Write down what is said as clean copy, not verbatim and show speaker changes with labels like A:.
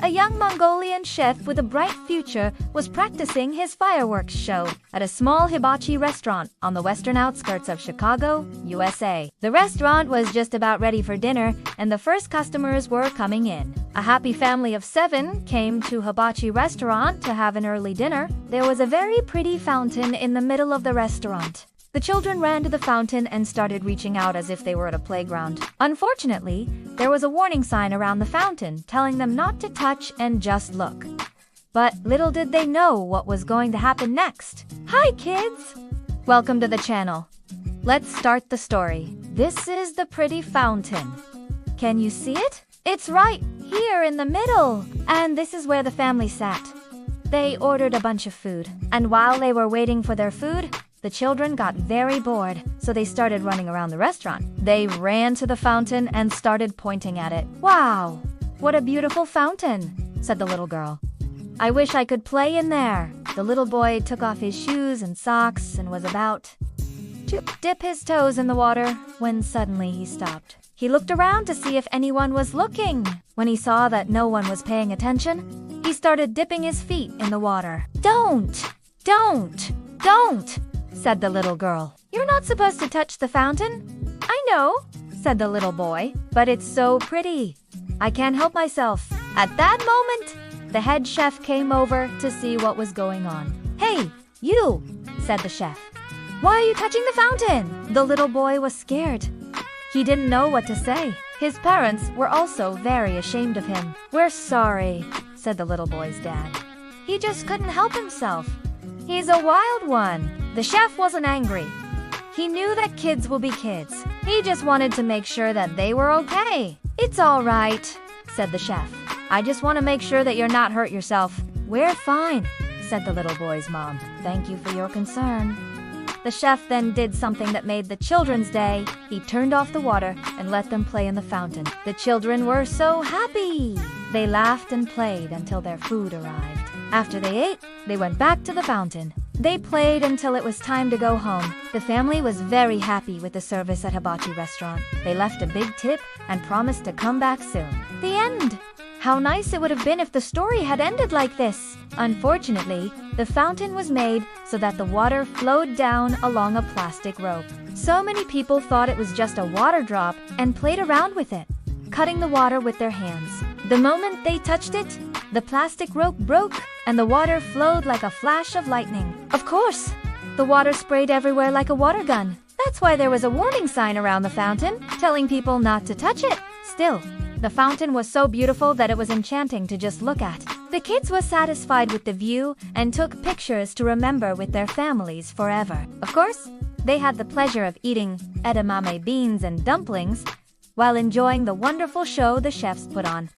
A: A young Mongolian chef with a bright future was practicing his fireworks show at a small hibachi restaurant on the western outskirts of Chicago, USA. The restaurant was just about ready for dinner, and the first customers were coming in. A happy family of 7 came to hibachi restaurant to have an early dinner. There was a very pretty fountain in the middle of the restaurant. The children ran to the fountain and started reaching out as if they were at a playground. Unfortunately, there was a warning sign around the fountain telling them not to touch and just look. But little did they know what was going to happen next. Hi kids! Welcome to the channel. Let's start the story. This is the pretty fountain. Can you see it? It's right here in the middle. And this is where the family sat. They ordered a bunch of food. And while they were waiting for their food, the children got very bored, so they started running around the restaurant. They ran to the fountain and started pointing at it. "Wow, what a beautiful fountain," said the little girl. "I wish I could play in there." The little boy took off his shoes and socks and was about to dip his toes in the water when suddenly he stopped. He looked around to see if anyone was looking. When he saw that no one was paying attention, he started dipping his feet in the water. Don't, said the little girl. "You're not supposed to touch the fountain." "I know," said the little boy, "but it's so pretty. I can't help myself." At that moment, the head chef came over to see what was going on. "Hey, you," said the chef. "Why are you touching the fountain?" The little boy was scared. He didn't know what to say. His parents were also very ashamed of him. "We're sorry," said the little boy's dad. "He just couldn't help himself. He's a wild one." The chef wasn't angry. He knew that kids will be kids. He just wanted to make sure that they were okay. "It's all right," said the chef. "I just want to make sure that you're not hurt yourself." "We're fine," said the little boy's mom. "Thank you for your concern." The chef then did something that made the children's day. He turned off the water and let them play in the fountain. The children were so happy. They laughed and played until their food arrived. After they ate, they went back to the fountain. They played until it was time to go home. The family was very happy with the service at Hibachi Restaurant. They left a big tip and promised to come back soon. The end! How nice it would have been if the story had ended like this. Unfortunately, the fountain was made so that the water flowed down along a plastic rope. So many people thought it was just a water drop and played around with it, cutting the water with their hands. The moment they touched it, the plastic rope broke and the water flowed like a flash of lightning. Of course, the water sprayed everywhere like a water gun. That's why there was a warning sign around the fountain, telling people not to touch it. Still, the fountain was so beautiful that it was enchanting to just look at. The kids were satisfied with the view and took pictures to remember with their families forever. Of course, they had the pleasure of eating edamame beans and dumplings while enjoying the wonderful show the chefs put on.